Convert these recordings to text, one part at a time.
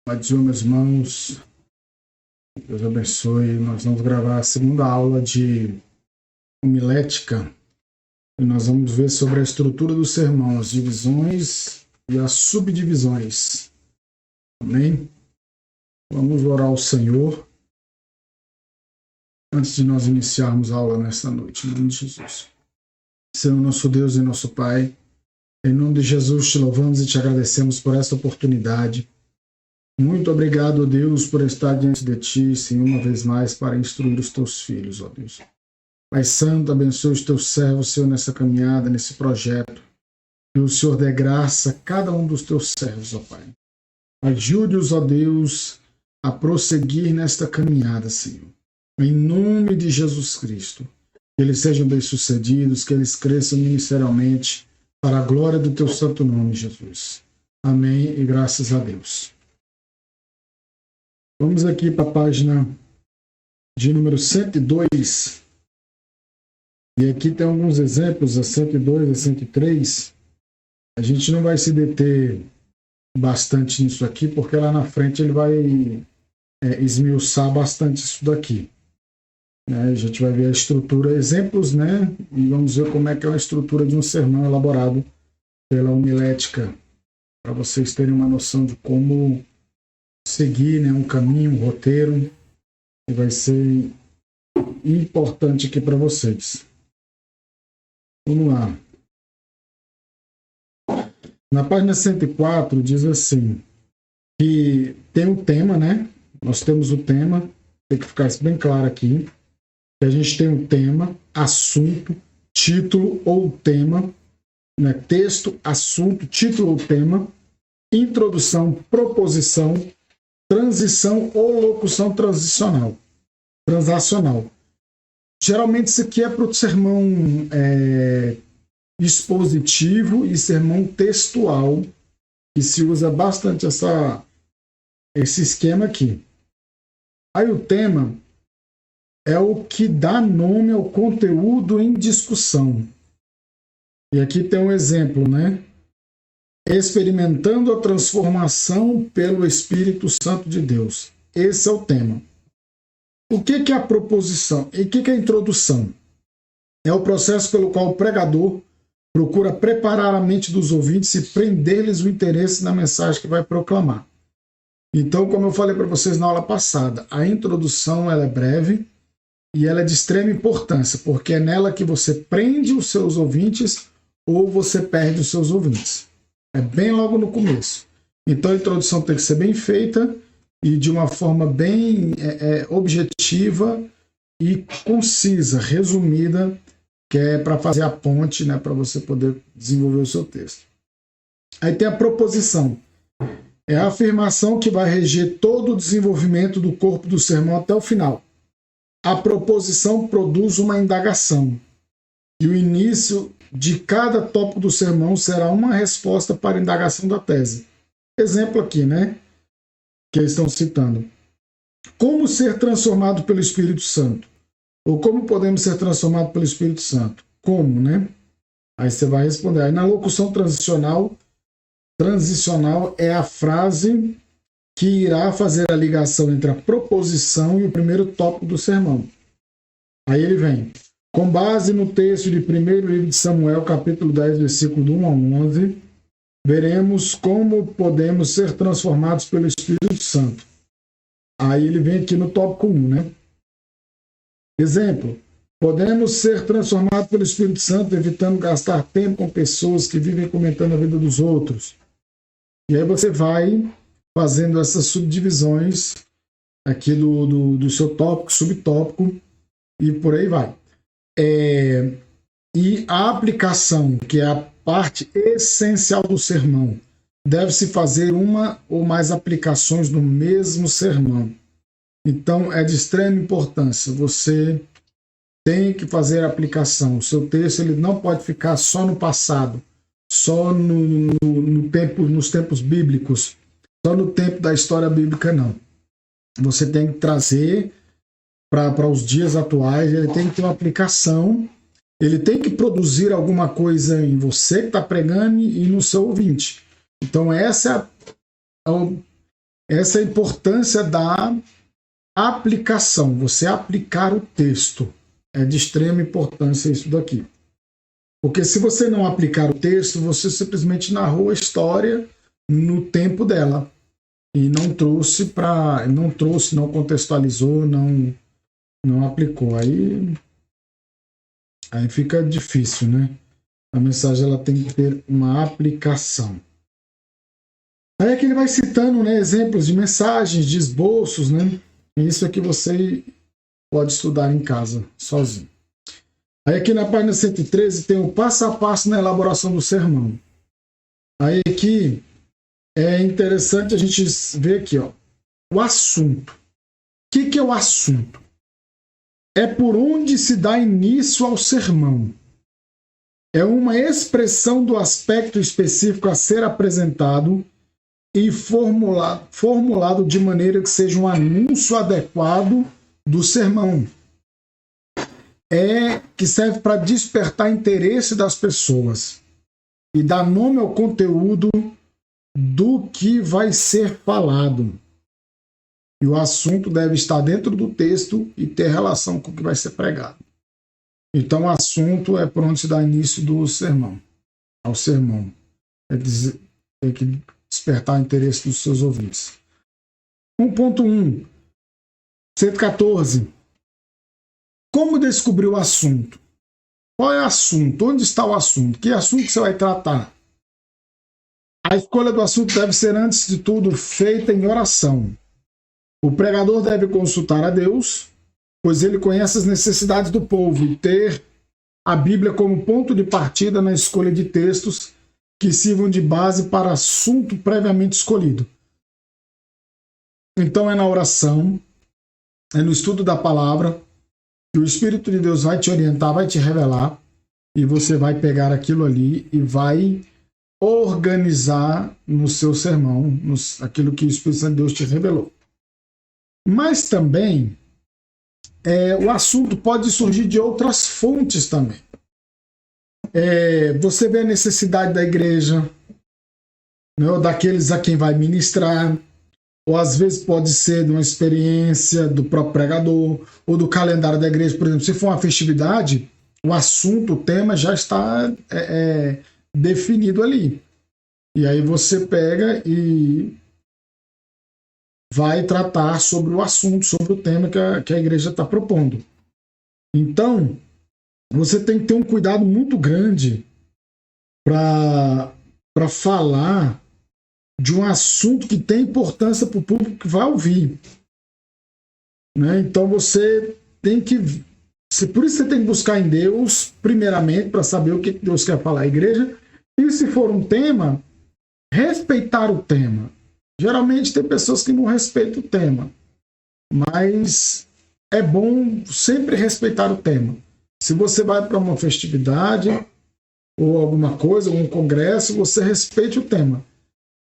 Paz, meus irmãos, Deus abençoe. Nós vamos gravar a segunda aula de homilética e nós vamos ver sobre a estrutura do sermão, as divisões e as subdivisões. Amém? Vamos orar ao Senhor antes de nós iniciarmos a aula nesta noite, em nome de Jesus. Senhor, nosso Deus e nosso Pai, em nome de Jesus te louvamos e te agradecemos por esta oportunidade. Muito obrigado, Deus, por estar diante de Ti, Senhor, uma vez mais, para instruir os Teus filhos, ó Deus. Pai Santo, abençoe os Teus servos, Senhor, nessa caminhada, nesse projeto. Que o Senhor dê graça a cada um dos Teus servos, ó Pai. Ajude-os, ó Deus, a prosseguir nesta caminhada, Senhor. Em nome de Jesus Cristo. Que eles sejam bem-sucedidos, que eles cresçam ministerialmente, para a glória do Teu santo nome, Jesus. Amém e graças a Deus. Vamos aqui para a página de número 102. E aqui tem alguns exemplos, a 102 e a 103. A gente não vai se deter bastante nisso aqui, porque lá na frente ele vai esmiuçar bastante isso daqui. A gente vai ver a estrutura, exemplos, né? E vamos ver como é que é a estrutura de um sermão elaborado pela homilética, para vocês terem uma noção de como seguir, né, um caminho, um roteiro, que vai ser importante aqui para vocês. Vamos lá. Na página 104 diz assim, que tem um tema, né? Nós temos o tema, tem que ficar isso bem claro aqui, que a gente tem um tema, assunto, título ou tema, né? Texto, assunto, título ou tema, introdução, proposição, transição ou locução transacional. Geralmente isso aqui é para o sermão expositivo e sermão textual, que se usa bastante esse esquema aqui. Aí o tema é o que dá nome ao conteúdo em discussão. E aqui tem um exemplo, né? Experimentando a transformação pelo Espírito Santo de Deus. Esse é o tema. O que é a proposição? E o que é a introdução? É o processo pelo qual o pregador procura preparar a mente dos ouvintes e prender-lhes o interesse na mensagem que vai proclamar. Então, como eu falei para vocês na aula passada, a introdução ela é breve e ela é de extrema importância, porque é nela que você prende os seus ouvintes ou você perde os seus ouvintes. É bem logo no começo. Então a introdução tem que ser bem feita e de uma forma bem objetiva e concisa, resumida, que é para fazer a ponte, né, para você poder desenvolver o seu texto. Aí tem a proposição. É a afirmação que vai reger todo o desenvolvimento do corpo do sermão até o final. A proposição produz uma indagação. E o início de cada tópico do sermão será uma resposta para a indagação da tese. Exemplo aqui, né? Que eles estão citando. Como ser transformado pelo Espírito Santo? Ou como podemos ser transformados pelo Espírito Santo? Como, né? Aí você vai responder. Aí na locução transicional é a frase que irá fazer a ligação entre a proposição e o primeiro tópico do sermão. Aí ele vem. Com base no texto de 1º livro de Samuel, capítulo 10, versículo do 1 a 11, veremos como podemos ser transformados pelo Espírito Santo. Aí ele vem aqui no tópico 1, né? Exemplo, podemos ser transformados pelo Espírito Santo evitando gastar tempo com pessoas que vivem comentando a vida dos outros. E aí você vai fazendo essas subdivisões aqui do seu tópico, subtópico, e por aí vai. E a aplicação, que é a parte essencial do sermão, deve-se fazer uma ou mais aplicações no mesmo sermão. Então, é de extrema importância. Você tem que fazer a aplicação. O seu texto ele não pode ficar só no passado, só nos tempos bíblicos, só no tempo da história bíblica, não. Você tem que trazer para os dias atuais, ele tem que ter uma aplicação, ele tem que produzir alguma coisa em você que está pregando e no seu ouvinte. Então essa essa é a importância da aplicação, você aplicar o texto. É de extrema importância isso daqui. Porque se você não aplicar o texto, você simplesmente narrou a história no tempo dela. E não contextualizou, não aplicou. Aí fica difícil, né? A mensagem ela tem que ter uma aplicação. Aí aqui ele vai citando, né, exemplos de mensagens, de esboços, né? Isso aqui você pode estudar em casa, sozinho. Aí aqui na página 113 tem o passo a passo na elaboração do sermão. Aí aqui é interessante a gente ver aqui, ó, o assunto. O que é o assunto? É por onde se dá início ao sermão. É uma expressão do aspecto específico a ser apresentado e formulado de maneira que seja um anúncio adequado do sermão. Que serve para despertar interesse das pessoas e dar nome ao conteúdo do que vai ser falado. E o assunto deve estar dentro do texto e ter relação com o que vai ser pregado. Então, o assunto é por onde se dá início do sermão, ao sermão. Tem que despertar o interesse dos seus ouvintes. 1.1, 114. Como descobrir o assunto? Qual é o assunto? Onde está o assunto? Que assunto você vai tratar? A escolha do assunto deve ser, antes de tudo, feita em oração. O pregador deve consultar a Deus, pois ele conhece as necessidades do povo, e ter a Bíblia como ponto de partida na escolha de textos que sirvam de base para assunto previamente escolhido. Então é na oração, é no estudo da palavra, que o Espírito de Deus vai te orientar, vai te revelar, e você vai pegar aquilo ali e vai organizar no seu sermão, aquilo que o Espírito Santo de Deus te revelou. Mas também, o assunto pode surgir de outras fontes também. Você vê a necessidade da igreja, né, ou daqueles a quem vai ministrar, ou às vezes pode ser de uma experiência do próprio pregador, ou do calendário da igreja. Por exemplo, se for uma festividade, o assunto, o tema já está definido ali. E aí você pega e vai tratar sobre o assunto, sobre o tema que a igreja está propondo. Então, você tem que ter um cuidado muito grande para falar de um assunto que tem importância para o público que vai ouvir. Né? Então você tem que... Por isso você tem que buscar em Deus, primeiramente, para saber o que Deus quer falar à igreja. E se for um tema, respeitar o tema. Geralmente tem pessoas que não respeitam o tema. Mas é bom sempre respeitar o tema. Se você vai para uma festividade ou alguma coisa, um congresso, você respeite o tema.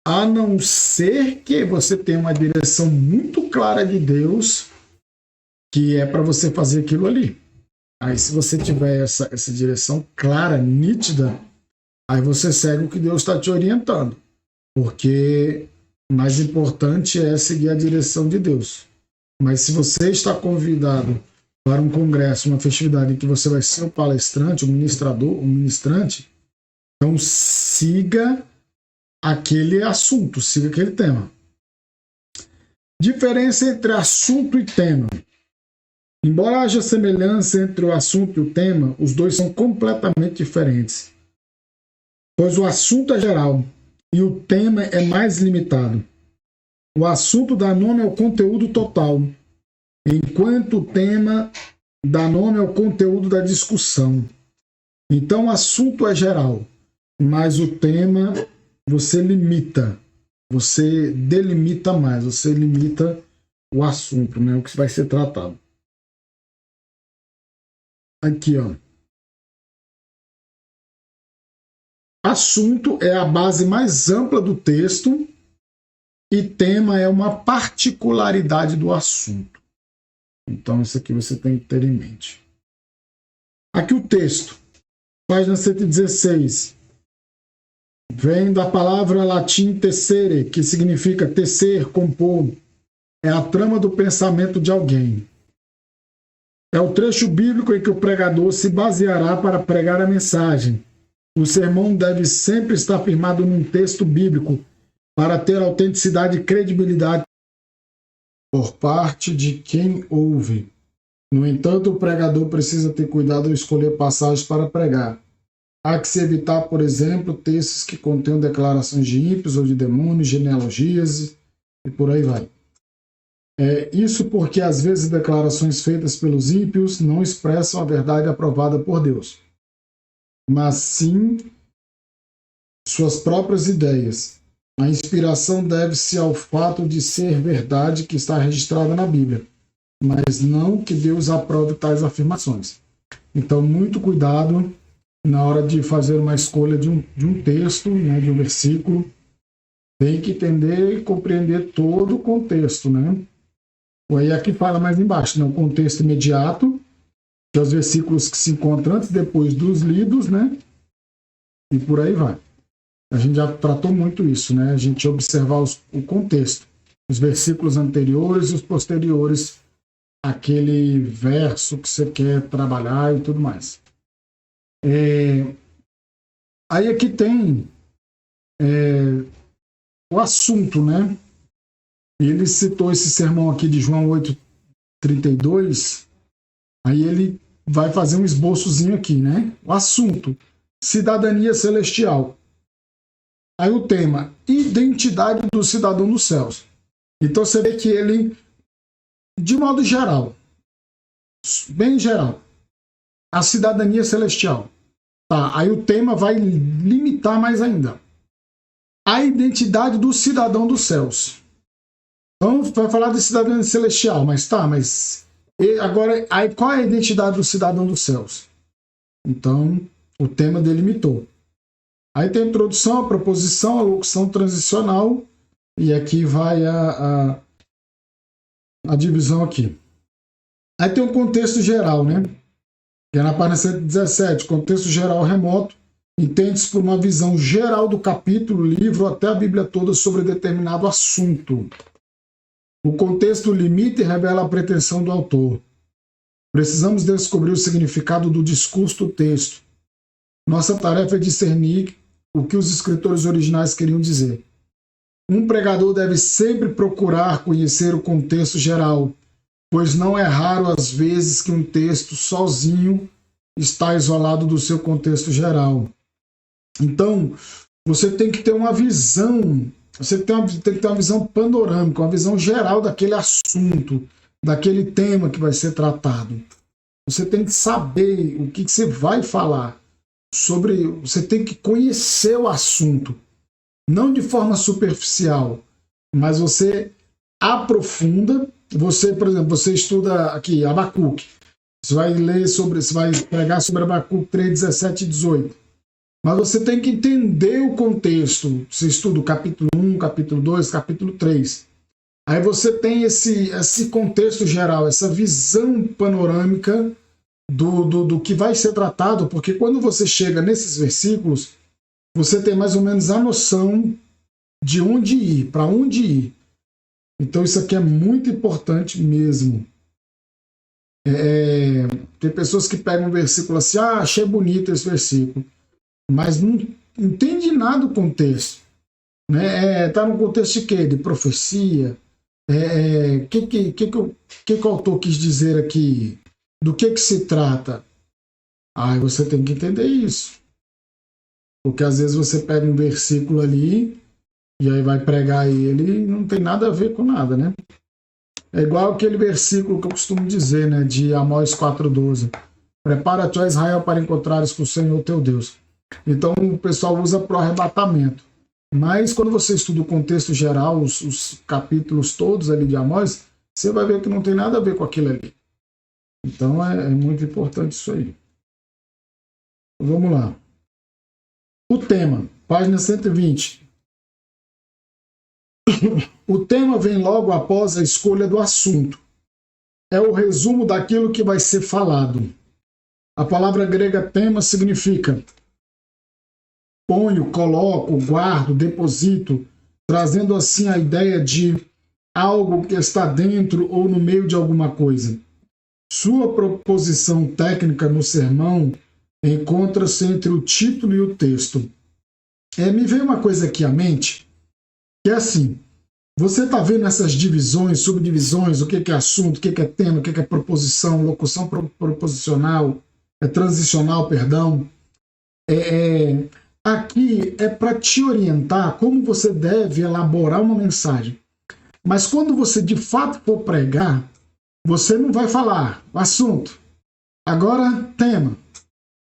A não ser que você tenha uma direção muito clara de Deus, que é para você fazer aquilo ali. Aí se você tiver essa direção clara, nítida, aí você segue o que Deus está te orientando. Porque o mais importante é seguir a direção de Deus. Mas se você está convidado para um congresso, uma festividade em que você vai ser o palestrante, o ministrador, o ministrante, então siga aquele assunto, siga aquele tema. Diferença entre assunto e tema. Embora haja semelhança entre o assunto e o tema, os dois são completamente diferentes. Pois o assunto é geral e o tema é mais limitado. O assunto dá nome ao conteúdo total, enquanto o tema dá nome ao conteúdo da discussão. Então o assunto é geral, mas o tema você limita, você delimita mais, você limita o assunto, né, o que vai ser tratado. Aqui, ó. Assunto é a base mais ampla do texto e tema é uma particularidade do assunto. Então, isso aqui você tem que ter em mente. Aqui o texto, página 116. Vem da palavra latim tecere, que significa tecer, compor. É a trama do pensamento de alguém. É o trecho bíblico em que o pregador se baseará para pregar a mensagem. O sermão deve sempre estar firmado num texto bíblico para ter autenticidade e credibilidade por parte de quem ouve. No entanto, o pregador precisa ter cuidado ao escolher passagens para pregar. Há que se evitar, por exemplo, textos que contenham declarações de ímpios ou de demônios, genealogias e por aí vai. Isso porque às vezes declarações feitas pelos ímpios não expressam a verdade aprovada por Deus, mas sim suas próprias ideias. A inspiração deve-se ao fato de ser verdade que está registrada na Bíblia, mas não que Deus aprove tais afirmações. Então, muito cuidado na hora de fazer uma escolha de um texto, né, de um versículo. Tem que entender e compreender todo o contexto, né? Aí aqui fala mais embaixo, né, o contexto imediato, que é os versículos que se encontram antes e depois dos lidos, né? E por aí vai. A gente já tratou muito isso, né? A gente observar o contexto, os versículos anteriores e os posteriores, aquele verso que você quer trabalhar e tudo mais. Aí aqui tem o assunto, né? Ele citou esse sermão aqui de João 8:32, aí ele vai fazer um esboçozinho aqui, né? O assunto, cidadania celestial. Aí o tema, identidade do cidadão dos céus. Então você vê que ele, de modo geral, bem geral, a cidadania celestial. Tá, aí o tema vai limitar mais ainda. A identidade do cidadão dos céus. Então vai falar de cidadania celestial, mas agora aí qual é a identidade do cidadão dos céus? Então o tema delimitou. Aí tem a introdução, a proposição, a locução transicional, e aqui vai a divisão aqui. Aí tem o contexto geral, né? Que é na página 117, contexto geral remoto, entende-se por uma visão geral do capítulo, livro, até a Bíblia toda sobre determinado assunto. O contexto limita e revela a pretensão do autor. Precisamos descobrir o significado do discurso do texto. Nossa tarefa é discernir o que os escritores originais queriam dizer. Um pregador deve sempre procurar conhecer o contexto geral, pois não é raro às vezes que um texto sozinho está isolado do seu contexto geral. Então, você tem que ter uma visão, você tem que ter uma visão panorâmica, uma visão geral daquele assunto, daquele tema que vai ser tratado. Você tem que saber o que você vai falar sobre, você tem que conhecer o assunto, não de forma superficial, mas você aprofunda. Você, por exemplo, você estuda aqui Abacuque, você vai pregar sobre Abacuque 3, 17 e 18. Mas você tem que entender o contexto. Você estuda o capítulo 1, capítulo 2, capítulo 3. Aí você tem esse contexto geral, essa visão panorâmica do que vai ser tratado, porque quando você chega nesses versículos, você tem mais ou menos a noção de onde ir, para onde ir. Então isso aqui é muito importante mesmo. Tem pessoas que pegam um versículo assim, achei bonito esse versículo, mas não entende nada do contexto. Tá no contexto de quê? De profecia? Que o autor quis dizer aqui? Do que se trata? Aí você tem que entender isso. Porque às vezes você pega um versículo ali e aí vai pregar ele e não tem nada a ver com nada, né? É igual aquele versículo que eu costumo dizer, né, de Amós 4:12. Prepara-te, ó Israel, para encontrares com o Senhor teu Deus. Então o pessoal usa para o arrebatamento. Mas quando você estuda o contexto geral, os capítulos todos ali de Amós, você vai ver que não tem nada a ver com aquilo ali. Então é muito importante isso aí. Vamos lá. O tema, página 120. O tema vem logo após a escolha do assunto. É o resumo daquilo que vai ser falado. A palavra grega tema significa ponho, coloco, guardo, deposito, trazendo assim a ideia de algo que está dentro ou no meio de alguma coisa. Sua proposição técnica no sermão encontra-se entre o título e o texto. Me veio uma coisa aqui à mente, que é assim, você está vendo essas divisões, subdivisões, o que é assunto, o que é tema, o que é proposição, locução proposicional, transicional, perdão. Aqui é para te orientar como você deve elaborar uma mensagem. Mas quando você de fato for pregar, você não vai falar o assunto, agora tema,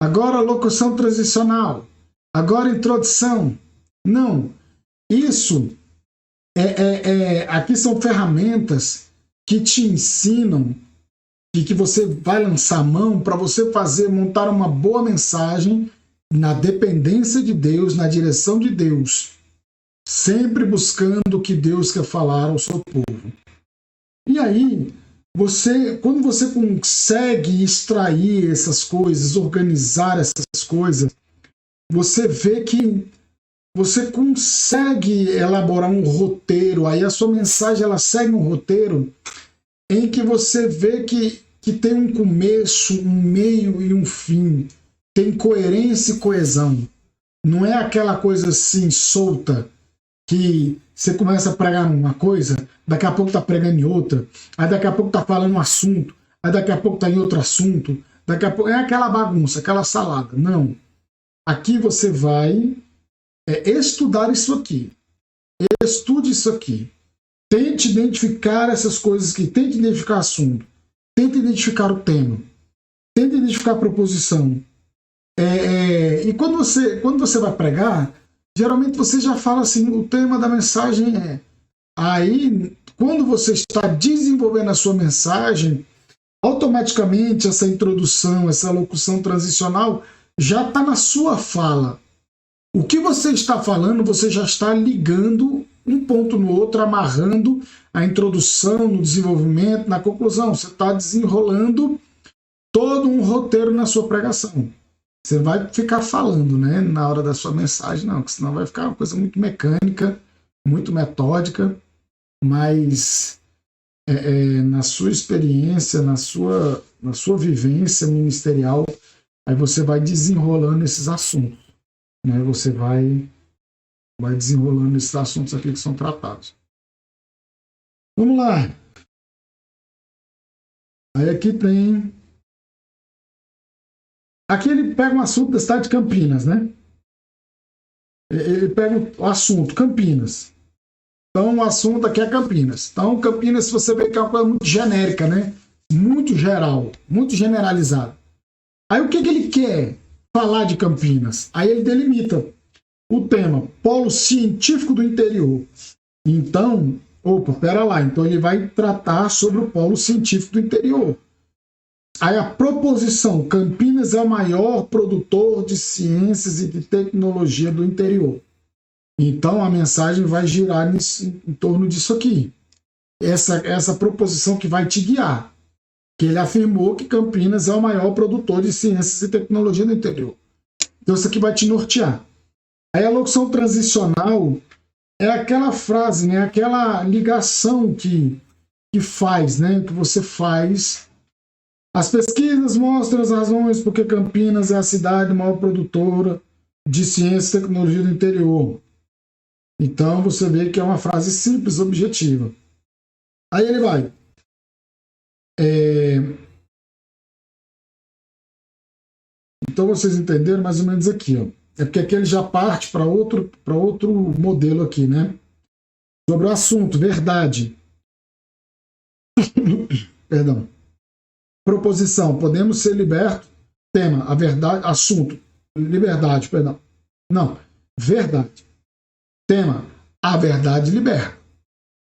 agora locução transicional, agora introdução. Não, isso aqui são ferramentas que te ensinam e que você vai lançar a mão para você montar uma boa mensagem na dependência de Deus, na direção de Deus, sempre buscando o que Deus quer falar ao seu povo. E aí, quando você consegue extrair essas coisas, organizar essas coisas, você vê que você consegue elaborar um roteiro, aí a sua mensagem ela segue um roteiro em que você vê que tem um começo, um meio e um fim, tem coerência e coesão. Não é aquela coisa assim solta, que você começa a pregar uma coisa, daqui a pouco está pregando em outra, aí daqui a pouco está falando um assunto, aí daqui a pouco está em outro assunto, daqui a pouco é aquela bagunça, aquela salada. Não. Aqui você vai estudar isso aqui. Estude isso aqui. Tente identificar essas coisas aqui. Tente identificar assunto. Tente identificar o tema. Tente identificar a proposição. E quando você vai pregar, geralmente você já fala assim, o tema da mensagem é. Aí, quando você está desenvolvendo a sua mensagem, automaticamente essa introdução, essa locução transicional já está na sua fala. O que você está falando, você já está ligando um ponto no outro, amarrando a introdução, no desenvolvimento, na conclusão. Você está desenrolando todo um roteiro na sua pregação. Você vai ficar falando, né, na hora da sua mensagem, não, porque senão vai ficar uma coisa muito mecânica, muito metódica, mas na sua experiência, na sua vivência ministerial, aí você vai desenrolando esses assuntos. Né, você vai desenrolando esses assuntos aqui que são tratados. Vamos lá. Aí aqui tem... Aqui ele pega um assunto da cidade de Campinas, né? Ele pega o assunto, Campinas. Então o assunto aqui é Campinas. Então Campinas, você vê que é uma coisa muito genérica, né? Muito geral, muito generalizada. Aí o que ele quer falar de Campinas? Aí ele delimita o tema, polo científico do interior. Então, pera lá, então ele vai tratar sobre o polo científico do interior. Aí a proposição, Campinas é o maior produtor de ciências e de tecnologia do interior. Então a mensagem vai girar em torno disso aqui. Essa proposição que vai te guiar. Que ele afirmou que Campinas é o maior produtor de ciências e tecnologia do interior. Então isso aqui vai te nortear. Aí a locução transicional é aquela frase, né, aquela ligação que faz, né, que você faz. As pesquisas mostram as razões porque Campinas é a cidade maior produtora de ciência e tecnologia do interior. Então você vê que é uma frase simples, objetiva. Aí ele vai. Então vocês entenderam mais ou menos aqui, ó. É porque aqui ele já parte para outro modelo aqui, né? Sobre o assunto, verdade. Perdão. Proposição, podemos ser libertos. Tema, a verdade. Assunto, liberdade, perdão. Não, verdade. Tema, a verdade liberta.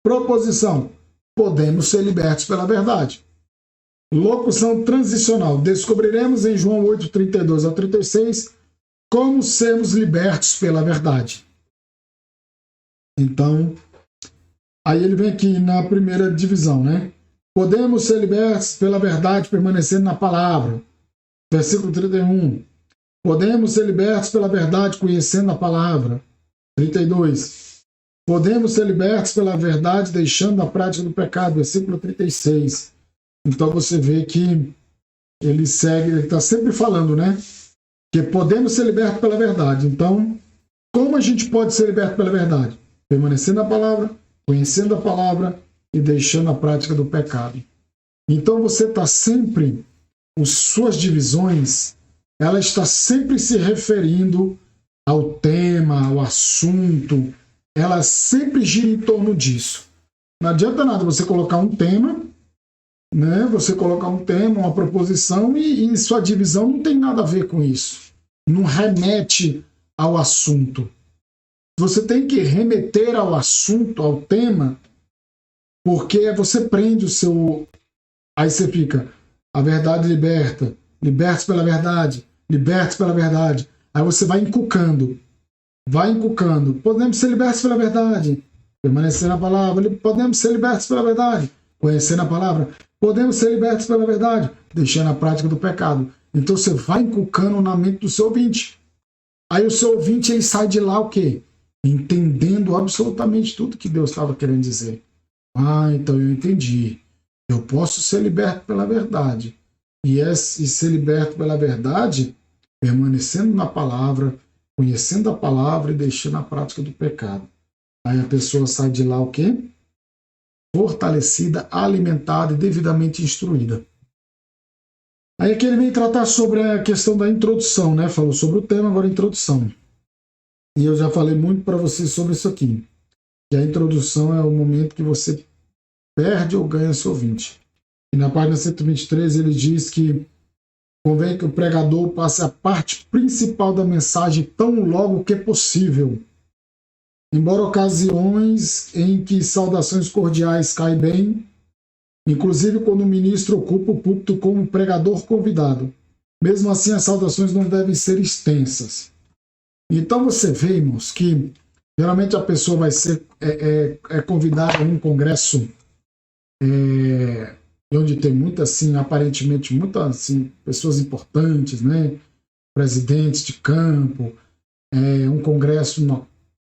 Proposição, podemos ser libertos pela verdade. Locução transicional, descobriremos em João 8, 32 a 36 como sermos libertos pela verdade. Então, aí ele vem aqui na primeira divisão, né? Podemos ser libertos pela verdade permanecendo na palavra. Versículo 31. Podemos ser libertos pela verdade conhecendo a palavra. 32. Podemos ser libertos pela verdade deixando a prática do pecado. Versículo 36. Então você vê que ele segue, ele está sempre falando, né? Que podemos ser libertos pela verdade. Então, como a gente pode ser liberto pela verdade? Permanecendo na palavra, conhecendo a palavra e deixando a prática do pecado. Então você está sempre, as suas divisões, ela está sempre se referindo ao tema, ao assunto, ela sempre gira em torno disso. Não adianta nada você colocar um tema, né? Você colocar um tema, uma proposição e sua divisão não tem nada a ver com isso. Não remete ao assunto. Você tem que remeter ao assunto, ao tema, porque você prende o seu... Aí você fica, a verdade liberta, libertos pela verdade, libertos pela verdade. Aí você vai encucando. Podemos ser libertos pela verdade, permanecer na palavra. Podemos ser libertos pela verdade, conhecendo a palavra. Podemos ser libertos pela verdade, deixando a prática do pecado. Então você vai encucando na mente do seu ouvinte. Aí o seu ouvinte ele sai de lá o quê? Entendendo absolutamente tudo que Deus estava querendo dizer. Ah, então eu entendi. Eu posso ser liberto pela verdade. E ser liberto pela verdade, permanecendo na palavra, conhecendo a palavra e deixando a prática do pecado. Aí a pessoa sai de lá o quê? Fortalecida, alimentada e devidamente instruída. Aí aqui ele vem tratar sobre a questão da introdução, né? Falou sobre o tema, agora a introdução. E eu já falei muito para vocês sobre isso aqui. Que a introdução é o momento que você perde ou ganha seu ouvinte. E na página 123 ele diz que convém que o pregador passe a parte principal da mensagem tão logo que possível. Embora ocasiões em que saudações cordiais caem bem, inclusive quando o ministro ocupa o púlpito como pregador convidado. Mesmo assim, as saudações não devem ser extensas. Então você vê, irmãos, que geralmente a pessoa vai ser convidada a um congresso onde tem muitas, assim, aparentemente, muitas assim, pessoas importantes, né? Presidentes de campo, um congresso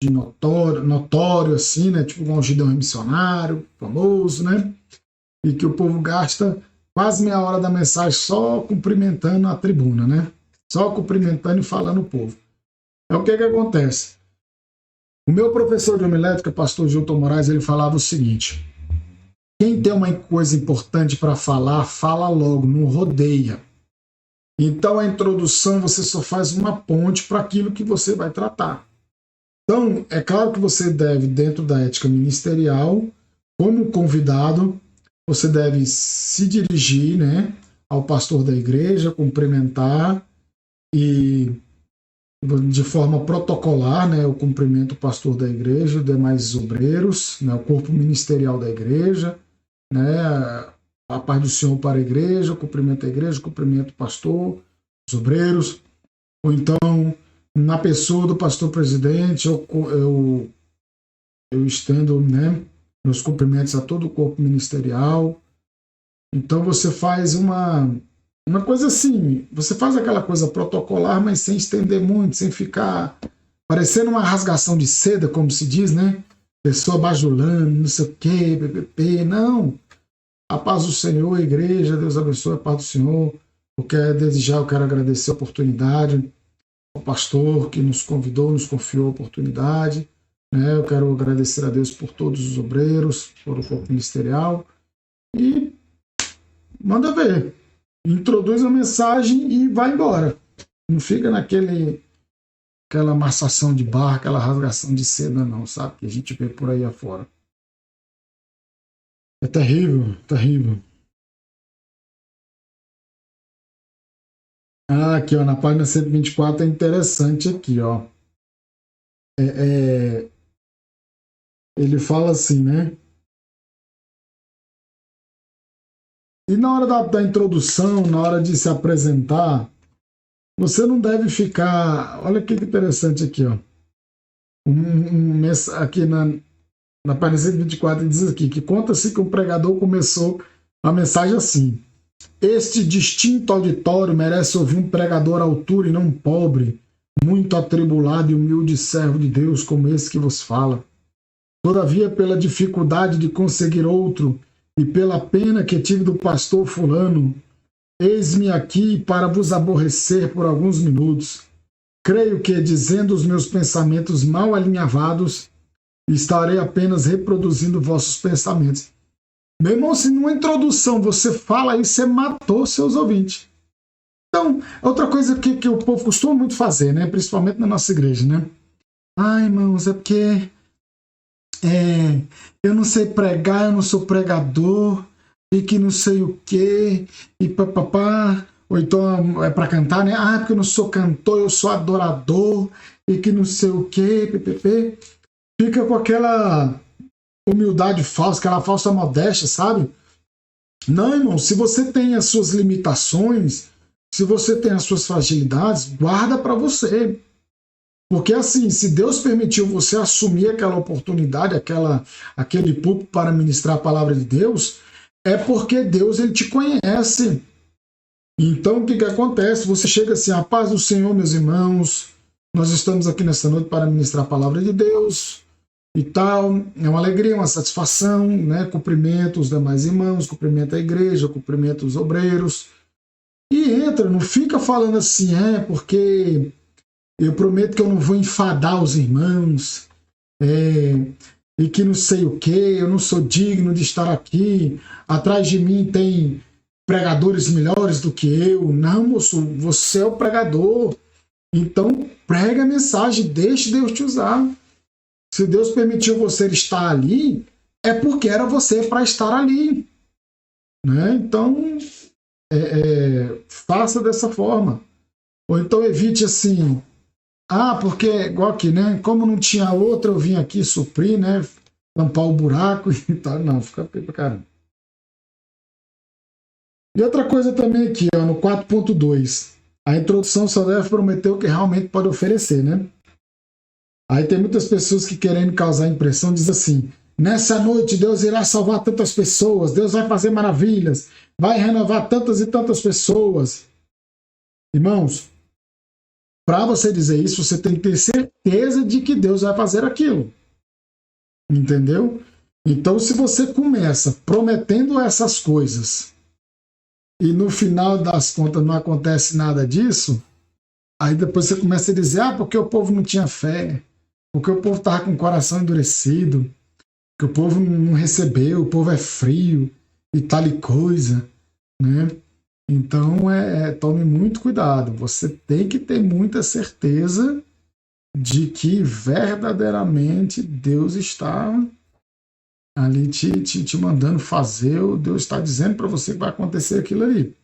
notório, assim, né? Tipo um Algidão missionário, famoso, né? E que o povo gasta quase meia hora da mensagem só cumprimentando a tribuna, né? Só cumprimentando e falando o povo. É o que acontece. O meu professor de homilética, pastor Gilton Moraes, ele falava o seguinte: quem tem uma coisa importante para falar, fala logo, não rodeia. Então a introdução você só faz uma ponte para aquilo que você vai tratar. Então, é claro que você deve, dentro da ética ministerial, como convidado, você deve se dirigir, né, ao pastor da igreja, cumprimentar e de forma protocolar, né, eu cumprimento o pastor da igreja, os demais obreiros, né, o corpo ministerial da igreja, né, a paz do Senhor para a igreja, cumprimento a igreja, cumprimento o pastor, os obreiros, ou então na pessoa do pastor presidente eu estendo, né, meus cumprimentos a todo o corpo ministerial. Então você faz uma coisa assim, você faz aquela coisa protocolar, mas sem estender muito, sem ficar parecendo uma rasgação de seda, como se diz, né? Pessoa bajulando, não sei o quê, ppp. Não. A paz do Senhor, a igreja, Deus abençoe a paz do Senhor. Eu quero agradecer a oportunidade ao pastor que nos convidou, nos confiou a oportunidade. Né? Eu quero agradecer a Deus por todos os obreiros, por o corpo ministerial. E manda ver. Introduz a mensagem e vai embora. Não fica aquela amassação de barra, aquela rasgação de seda, não, sabe? Que a gente vê por aí afora. É terrível, terrível. Aqui, ó, na página 124 é interessante aqui, ó. Ele fala assim, né? E na hora da introdução, na hora de se apresentar, você não deve ficar... Olha que interessante aqui, ó. Aqui na página 124 diz aqui que conta-se que o pregador começou a mensagem assim: Este distinto auditório merece ouvir um pregador à altura e não um pobre, muito atribulado e humilde servo de Deus como esse que vos fala. Todavia, pela dificuldade de conseguir outro e pela pena que tive do pastor fulano, eis-me aqui para vos aborrecer por alguns minutos. Creio que, dizendo os meus pensamentos mal alinhavados, estarei apenas reproduzindo vossos pensamentos. Meu irmão, se numa introdução você fala isso, você matou seus ouvintes. Então, outra coisa que o povo costuma muito fazer, né? Principalmente na nossa igreja, né? Ai, irmãos, é porque eu não sei pregar, eu não sou pregador, e que não sei o quê, e papapá. Ou então é para cantar, né? Ah, porque eu não sou cantor, eu sou adorador, e que não sei o quê, ppp. Fica com aquela humildade falsa, aquela falsa modéstia, sabe? Não, irmão, se você tem as suas limitações, se você tem as suas fragilidades, guarda para você. Porque assim, se Deus permitiu você assumir aquela oportunidade, aquele púlpito para ministrar a palavra de Deus, é porque Deus ele te conhece. Então o que acontece? Você chega assim, a paz do Senhor, meus irmãos, nós estamos aqui nesta noite para ministrar a palavra de Deus e tal, é uma alegria, uma satisfação, né? Cumprimento os demais irmãos, cumprimento a igreja, cumprimento os obreiros, e entra, não fica falando assim, porque eu prometo que eu não vou enfadar os irmãos, e que não sei o que, eu não sou digno de estar aqui, atrás de mim tem pregadores melhores do que eu. Não, moço, você é o pregador, então prega a mensagem, deixe Deus te usar. Se Deus permitiu você estar ali, é porque era você para estar ali, né? Então, faça dessa forma. Ou então evite assim, porque igual aqui, né? Como não tinha outra, eu vim aqui suprir, né? Tampar o buraco e tal. Não, fica pra caramba. E outra coisa também aqui, ó, no 4.2, a introdução só deve prometer o que realmente pode oferecer, né? Aí tem muitas pessoas que querendo causar impressão, diz assim, nessa noite Deus irá salvar tantas pessoas, Deus vai fazer maravilhas, vai renovar tantas e tantas pessoas. Irmãos, para você dizer isso, você tem que ter certeza de que Deus vai fazer aquilo. Entendeu? Então, se você começa prometendo essas coisas e no final das contas não acontece nada disso, aí depois você começa a dizer, porque o povo não tinha fé, porque o povo estava com o coração endurecido, que o povo não recebeu, o povo é frio e tal e coisa, né? Então, tome muito cuidado. Você tem que ter muita certeza de que verdadeiramente Deus está ali te mandando fazer, ou Deus está dizendo para você que vai acontecer aquilo ali.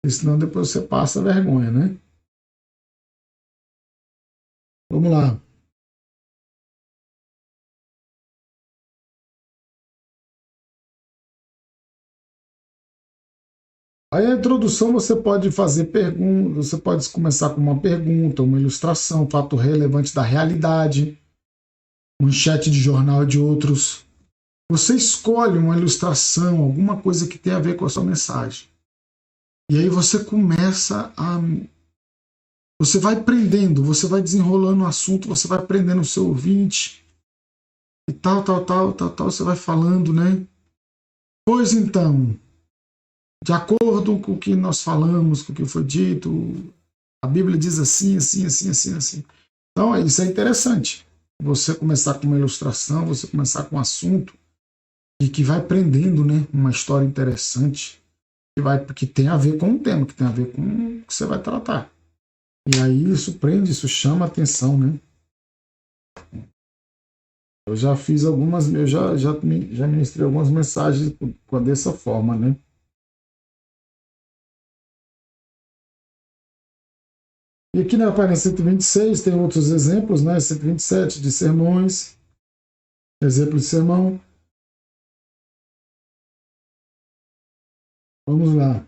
E senão depois você passa vergonha, né? Vamos lá. Aí a introdução você pode fazer perguntas, você pode começar com uma pergunta, uma ilustração, um fato relevante da realidade, manchete de jornal de outros. Você escolhe uma ilustração, alguma coisa que tenha a ver com a sua mensagem. E aí você começa a... Você vai prendendo, você vai desenrolando o assunto, você vai prendendo o seu ouvinte. E tal, você vai falando, né? Pois então, de acordo com o que nós falamos, com o que foi dito, a Bíblia diz assim, assim, assim, assim, assim. Então, isso é interessante. Você começar com uma ilustração, você começar com um assunto e que vai prendendo, né, uma história interessante que tem a ver com o tema, que tem a ver com o que você vai tratar. E aí isso prende, isso chama a atenção, né? Eu já fiz algumas, eu já ministrei algumas mensagens dessa forma, né? E aqui na página 126 tem outros exemplos, né? 127 de sermões, exemplo de sermão. Vamos lá.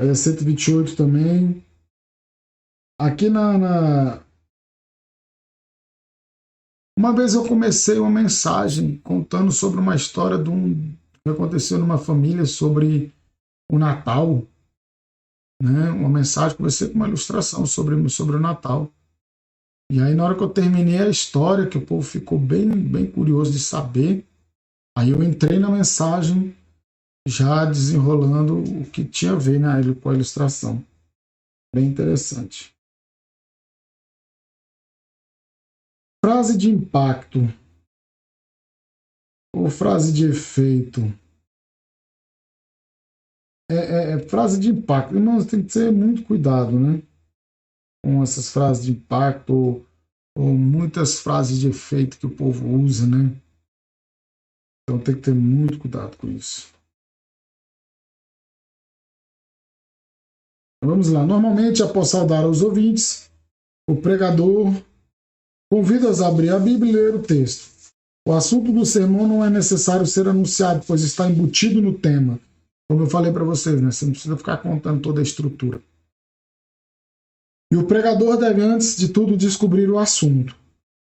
Aí é 128 também. Aqui Uma vez eu comecei uma mensagem contando sobre uma história que aconteceu numa família sobre o Natal, né? Uma mensagem, comecei com uma ilustração sobre o Natal. E aí, na hora que eu terminei a história, que o povo ficou bem curioso de saber, aí eu entrei na mensagem, já desenrolando o que tinha a ver, né, com a ilustração. Bem interessante. Frase de impacto ou frase de efeito. Frase de impacto. Irmãos, tem que ter muito cuidado, né? Com essas frases de impacto ou muitas frases de efeito que o povo usa, né? Então tem que ter muito cuidado com isso. Vamos lá. Normalmente, após saudar os ouvintes, o pregador convida-os a abrir a Bíblia e ler o texto. O assunto do sermão não é necessário ser anunciado, pois está embutido no tema. Como eu falei para vocês, né? Você não precisa ficar contando toda a estrutura. E o pregador deve, antes de tudo, descobrir o assunto.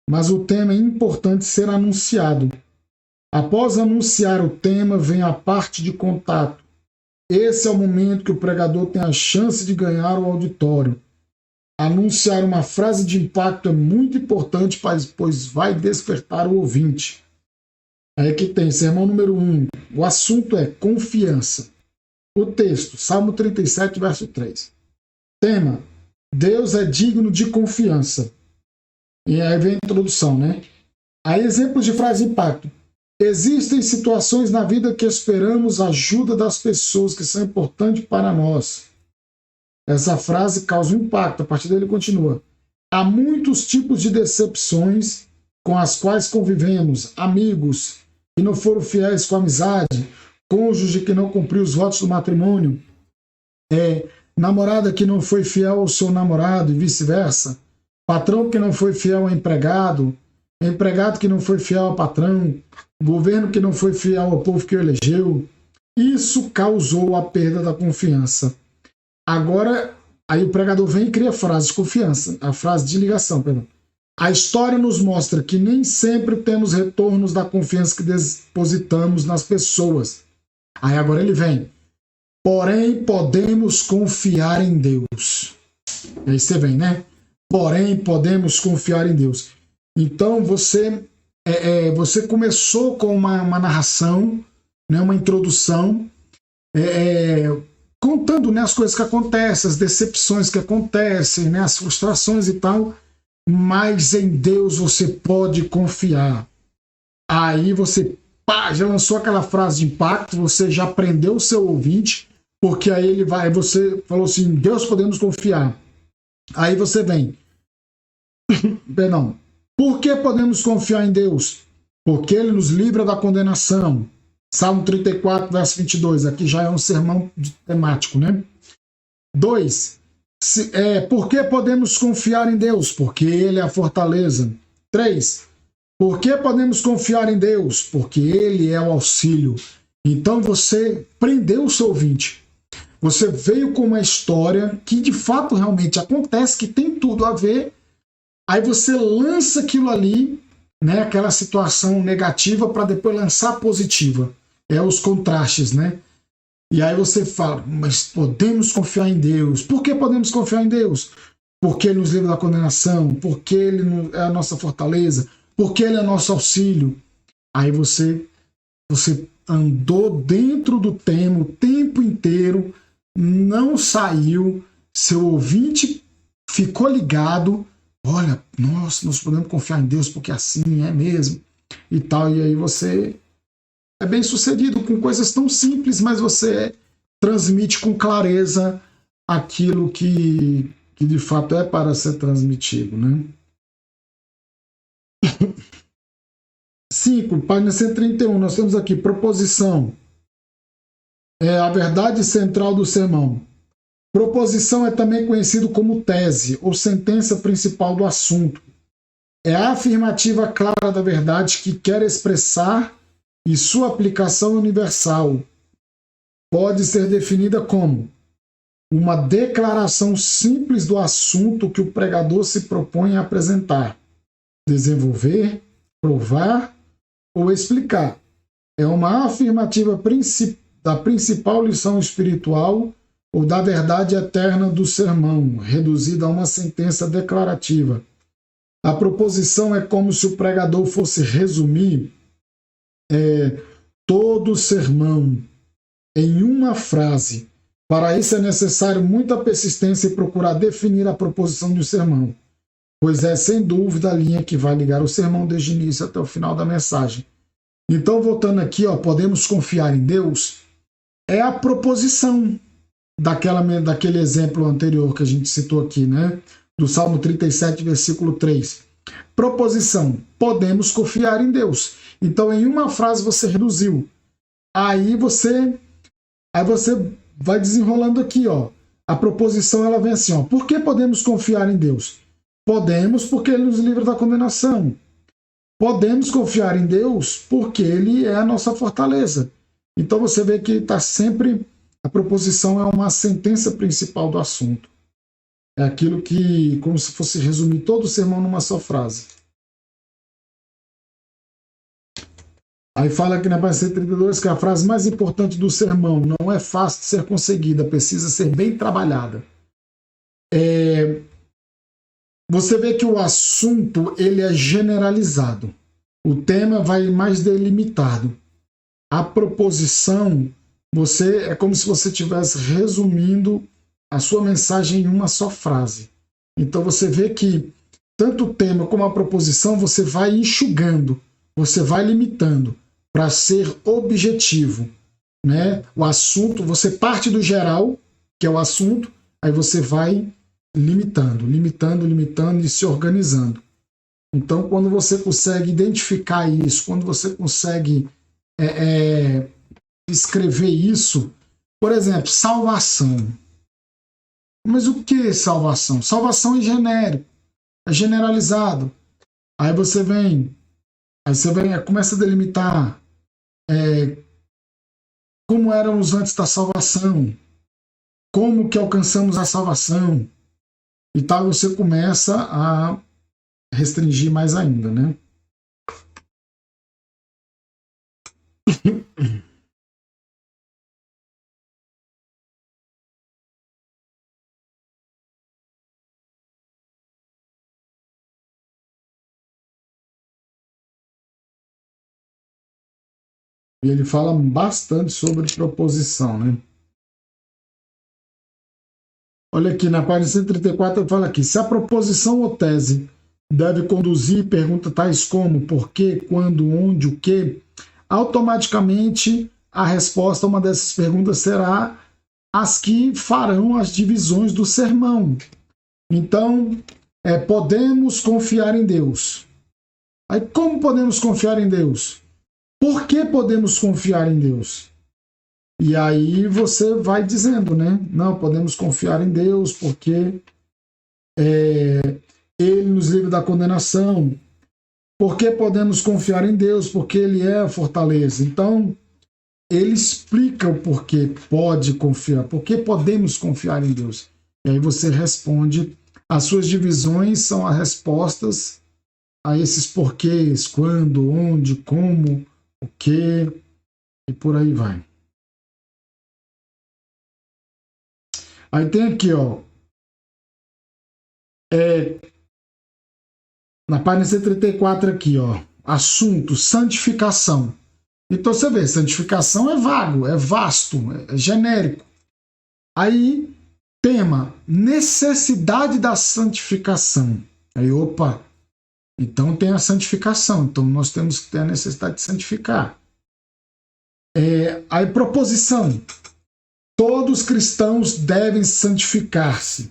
Mas o tema é importante ser anunciado. Após anunciar o tema, vem a parte de contato. Esse é o momento que o pregador tem a chance de ganhar o auditório. Anunciar uma frase de impacto é muito importante, pois vai despertar o ouvinte. Aí que tem, sermão número 1. O assunto é confiança. O texto, Salmo 37, verso 3. Tema, Deus é digno de confiança. E aí vem a introdução, né? Aí exemplos de frase de impacto. Existem situações na vida que esperamos a ajuda das pessoas que são importantes para nós. Essa frase causa um impacto. A partir dele continua. Há muitos tipos de decepções com as quais convivemos. Amigos que não foram fiéis com a amizade. Cônjuge que não cumpriu os votos do matrimônio. Namorada que não foi fiel ao seu namorado e vice-versa. Patrão que não foi fiel ao empregado. Empregado que não foi fiel ao patrão. Governo que não foi fiel ao povo que o elegeu. Isso causou a perda da confiança. Agora, aí o pregador vem e cria a frase de confiança, a frase de ligação, perdão. A história nos mostra que nem sempre temos retornos da confiança que depositamos nas pessoas. Aí agora ele vem. Porém, podemos confiar em Deus. E aí você vem, né? Porém, podemos confiar em Deus. Então, você começou com uma narração, né, uma introdução, contando, né, as coisas que acontecem, as decepções que acontecem, né, as frustrações e tal, mas em Deus você pode confiar. Aí você já lançou aquela frase de impacto, você já prendeu o seu ouvinte, porque aí você falou assim, Deus podemos confiar. Aí você vem, perdão, por que podemos confiar em Deus? Porque Ele nos livra da condenação. Salmo 34, verso 22, aqui já é um sermão temático, né? 2. Por que podemos confiar em Deus? Porque Ele é a fortaleza. 3. Por que podemos confiar em Deus? Porque Ele é o auxílio. Então você prendeu o seu ouvinte. Você veio com uma história que de fato realmente acontece, que tem tudo a ver. Aí você lança aquilo ali, né, aquela situação negativa, para depois lançar a positiva. Os contrastes, né? E aí você fala, mas podemos confiar em Deus. Por que podemos confiar em Deus? Porque Ele nos livra da condenação, porque Ele é a nossa fortaleza, porque Ele é nosso auxílio. Aí você andou dentro do tema o tempo inteiro, não saiu, seu ouvinte ficou ligado, olha, nossa, nós podemos confiar em Deus porque assim é mesmo, e tal, e aí você é bem sucedido com coisas tão simples, mas você transmite com clareza aquilo que de fato é para ser transmitido, né? 5, página 131, nós temos aqui proposição. É a verdade central do sermão. Proposição é também conhecido como tese ou sentença principal do assunto. É a afirmativa clara da verdade que quer expressar e sua aplicação universal. Pode ser definida como uma declaração simples do assunto que o pregador se propõe a apresentar, desenvolver, provar ou explicar. É uma afirmativa da principal lição espiritual ou da verdade eterna do sermão, reduzida a uma sentença declarativa. A proposição é como se o pregador fosse resumir todo o sermão em uma frase. Para isso é necessário muita persistência e procurar definir a proposição de um sermão, pois é sem dúvida a linha que vai ligar o sermão desde o início até o final da mensagem. Então, voltando aqui, podemos confiar em Deus, é a proposição daquele exemplo anterior que a gente citou aqui, né? Do Salmo 37, versículo 3. Proposição, podemos confiar em Deus. Então, em uma frase você reduziu. Aí você vai desenrolando aqui, A proposição ela vem assim, Por que podemos confiar em Deus? Podemos porque Ele nos livra da condenação. Podemos confiar em Deus porque Ele é a nossa fortaleza. Então você vê que está sempre... A proposição é uma sentença principal do assunto. É aquilo que, como se fosse resumir todo o sermão numa só frase. Aí fala aqui na página 132 que a frase mais importante do sermão não é fácil de ser conseguida, precisa ser bem trabalhada. Você vê que o assunto ele é generalizado. O tema vai mais delimitado. A proposição, é como se você estivesse resumindo a sua mensagem em uma só frase. Então você vê que tanto o tema como a proposição você vai enxugando, você vai limitando para ser objetivo, né? O assunto, você parte do geral, que é o assunto, aí você vai limitando e se organizando. Então, quando você consegue identificar isso, quando você consegue escrever isso, por exemplo, salvação. Mas o que é salvação? Salvação é genérico, é generalizado. Aí você começa a delimitar como éramos antes da salvação, como que alcançamos a salvação, e tal, você começa a restringir mais ainda, né? E ele fala bastante sobre proposição, né? Olha aqui, na página 134 ele fala aqui, se a proposição ou tese deve conduzir perguntas tais como por quê, quando, onde, o que, automaticamente a resposta a uma dessas perguntas será as que farão as divisões do sermão. Então, podemos confiar em Deus. Aí, como podemos confiar em Deus? Por que podemos confiar em Deus? E aí você vai dizendo, né? Não, podemos confiar em Deus porque Ele nos livra da condenação. Por que podemos confiar em Deus? Porque Ele é a fortaleza. Então, ele explica o porquê pode confiar, por que podemos confiar em Deus. E aí você responde. As suas divisões são as respostas a esses porquês, quando, onde, como, o que, e por aí vai. Aí tem aqui, na página 134 aqui, assunto, santificação. Então você vê, santificação é vago, é vasto, é genérico. Aí, tema, necessidade da santificação. Aí, opa, então tem a santificação, então nós temos que ter a necessidade de santificar. Aí, proposição, todos os cristãos devem santificar-se.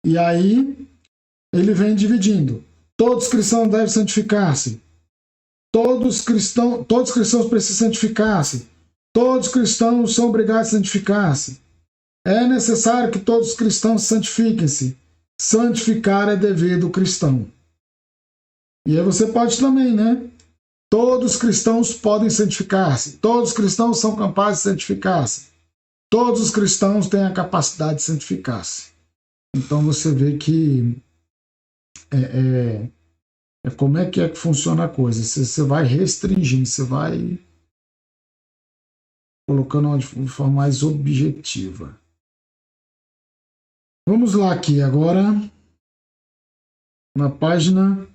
E aí, ele vem dividindo. Todos os cristãos devem santificar-se. Todos os cristãos precisam santificar-se. Todos os cristãos são obrigados a santificar-se. É necessário que todos os cristãos santifiquem-se. Santificar é dever do cristão. E aí você pode também, né? Todos os cristãos podem santificar-se. Todos os cristãos são capazes de santificar-se. Todos os cristãos têm a capacidade de santificar-se. Então você vê que como é que funciona a coisa. Você vai restringindo, você vai colocando de forma mais objetiva. Vamos lá aqui agora, na página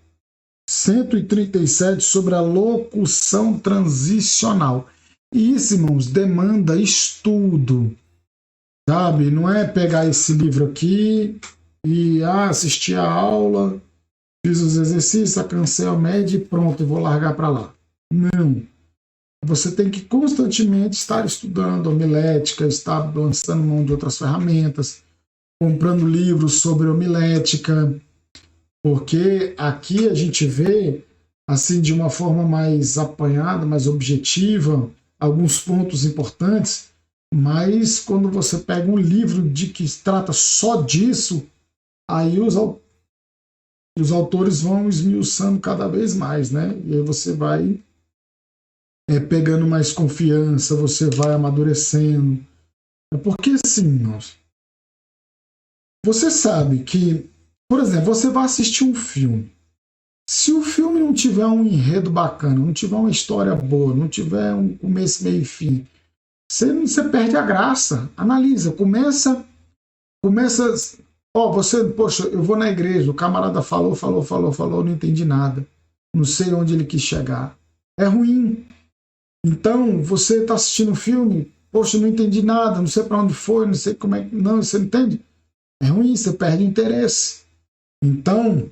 137, sobre a locução transicional. E isso, irmãos, demanda estudo, sabe? Não é pegar esse livro aqui e assistir a aula, fiz os exercícios, alcancei a média e pronto, vou largar para lá. Não. Você tem que constantemente estar estudando homilética, estar lançando mão de outras ferramentas, comprando livros sobre homilética, porque aqui a gente vê, assim, de uma forma mais apanhada, mais objetiva, alguns pontos importantes, mas quando você pega um livro de que trata só disso, aí os autores vão esmiuçando cada vez mais, né? E aí você vai pegando mais confiança, você vai amadurecendo. É porque, assim, você sabe que, por exemplo, você vai assistir um filme. Se o filme não tiver um enredo bacana, não tiver uma história boa, não tiver um começo, meio e fim, você perde a graça. Analisa, começa, poxa, eu vou na igreja, o camarada falou, não entendi nada, não sei onde ele quis chegar. É ruim. Então, você está assistindo um filme, poxa, não entendi nada, não sei para onde foi, não sei como é que... Não, você entende? É ruim, você perde o interesse. Então,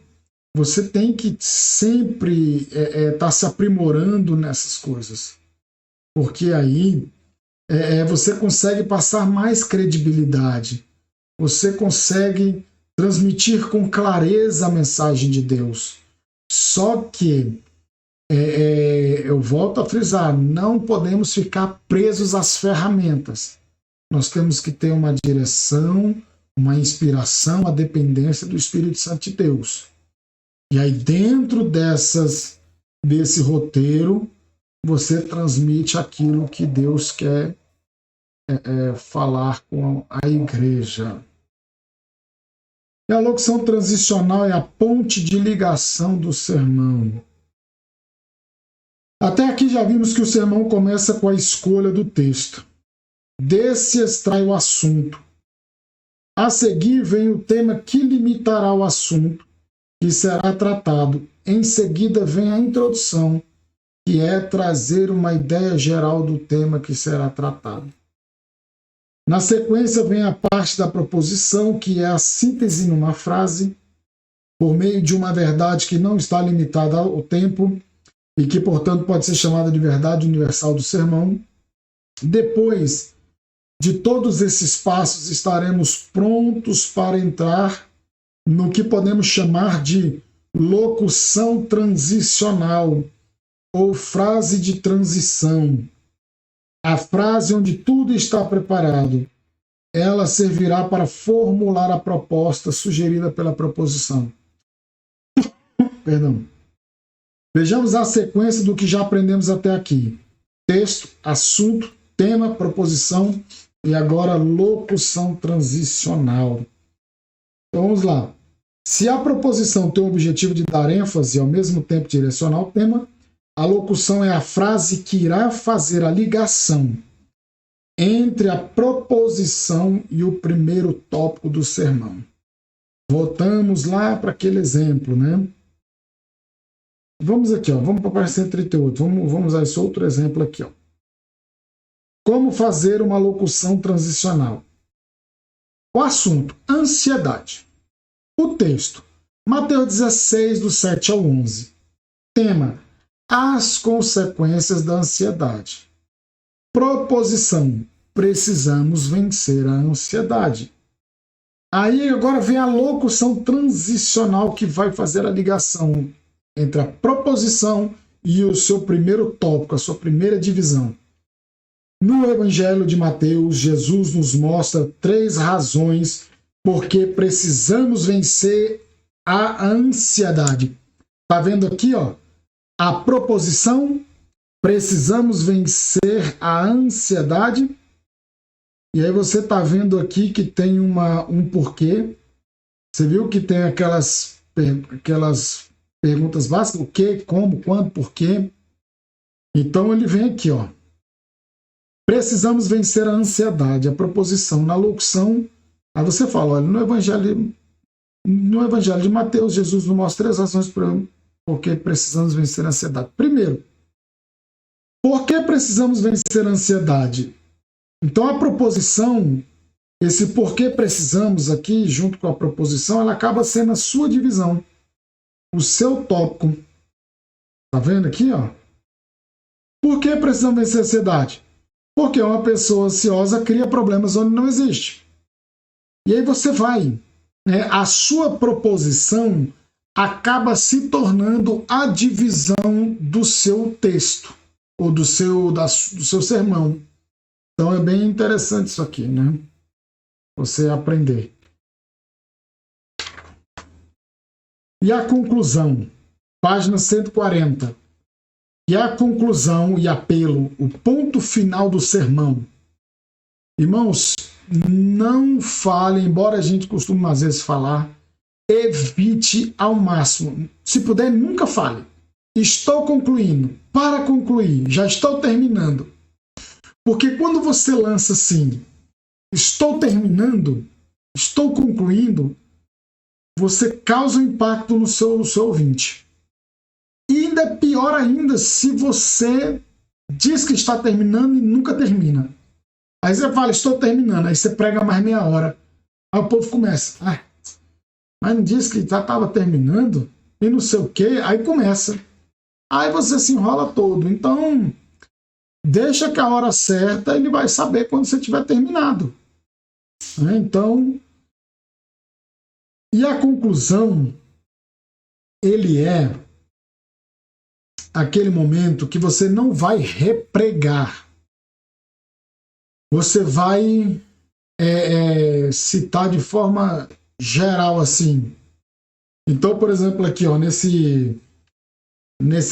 você tem que sempre estar se aprimorando nessas coisas. Porque aí você consegue passar mais credibilidade. Você consegue transmitir com clareza a mensagem de Deus. Só que, eu volto a frisar, não podemos ficar presos às ferramentas. Nós temos que ter uma direção, uma inspiração, a dependência do Espírito Santo de Deus. E aí, dentro desse roteiro, você transmite aquilo que Deus quer falar com a igreja. E a locução transicional é a ponte de ligação do sermão. Até aqui já vimos que o sermão começa com a escolha do texto. Desse extrai o assunto. A seguir vem o tema que limitará o assunto que será tratado. Em seguida vem a introdução, que é trazer uma ideia geral do tema que será tratado. Na sequência vem a parte da proposição, que é a síntese numa frase, por meio de uma verdade que não está limitada ao tempo e que, portanto, pode ser chamada de verdade universal do sermão. Depois de todos esses passos, estaremos prontos para entrar no que podemos chamar de locução transicional ou frase de transição. A frase onde tudo está preparado. Ela servirá para formular a proposta sugerida pela proposição. Perdão. Vejamos a sequência do que já aprendemos até aqui. Texto, assunto, tema, proposição e agora locução transicional. Então vamos lá. Se a proposição tem o objetivo de dar ênfase e ao mesmo tempo direcionar o tema, a locução é a frase que irá fazer a ligação entre a proposição e o primeiro tópico do sermão. Voltamos lá para aquele exemplo, né? Vamos aqui, vamos para a página 138. Vamos usar esse outro exemplo aqui. Como fazer uma locução transicional? O assunto, ansiedade. O texto, Mateus 16, do 7 ao 11. Tema, as consequências da ansiedade. Proposição, precisamos vencer a ansiedade. Aí agora vem a locução transicional que vai fazer a ligação entre a proposição e o seu primeiro tópico, a sua primeira divisão. No Evangelho de Mateus, Jesus nos mostra 3 razões por que precisamos vencer a ansiedade. Está vendo aqui, a proposição, precisamos vencer a ansiedade. E aí você está vendo aqui que tem um porquê. Você viu que tem aquelas perguntas básicas, o que, como, quando, porquê. Então ele vem aqui, precisamos vencer a ansiedade, a proposição. Na locução, aí você fala, olha, no Evangelho de Mateus, Jesus nos mostra 3 razões por que precisamos vencer a ansiedade. Primeiro, por que precisamos vencer a ansiedade? Então, a proposição, esse porquê precisamos aqui, junto com a proposição, ela acaba sendo a sua divisão, o seu tópico. Tá vendo aqui, ó? Por que precisamos vencer a ansiedade? Porque uma pessoa ansiosa cria problemas onde não existe. E aí você vai, né? A sua proposição acaba se tornando a divisão do seu texto, ou do seu sermão. Então é bem interessante isso aqui, né? Você aprender. E a conclusão, página 140. E a conclusão e apelo, o ponto final do sermão. Irmãos, não fale, embora a gente costume às vezes falar, evite ao máximo. Se puder, nunca fale. Estou concluindo. Para concluir, já estou terminando. Porque quando você lança assim, estou terminando, estou concluindo, você causa um impacto no seu ouvinte. E ainda é pior ainda se você diz que está terminando e nunca termina. Aí você fala, estou terminando, aí você prega mais meia hora. Aí o povo começa, mas não disse que já estava terminando? E não sei o quê, aí começa. Aí você se enrola todo. Então, deixa que a hora certa ele vai saber quando você tiver terminado. Então, e a conclusão, ele é aquele momento que você não vai repregar. Você vai citar de forma geral assim. Então, por exemplo, aqui, ó, nesse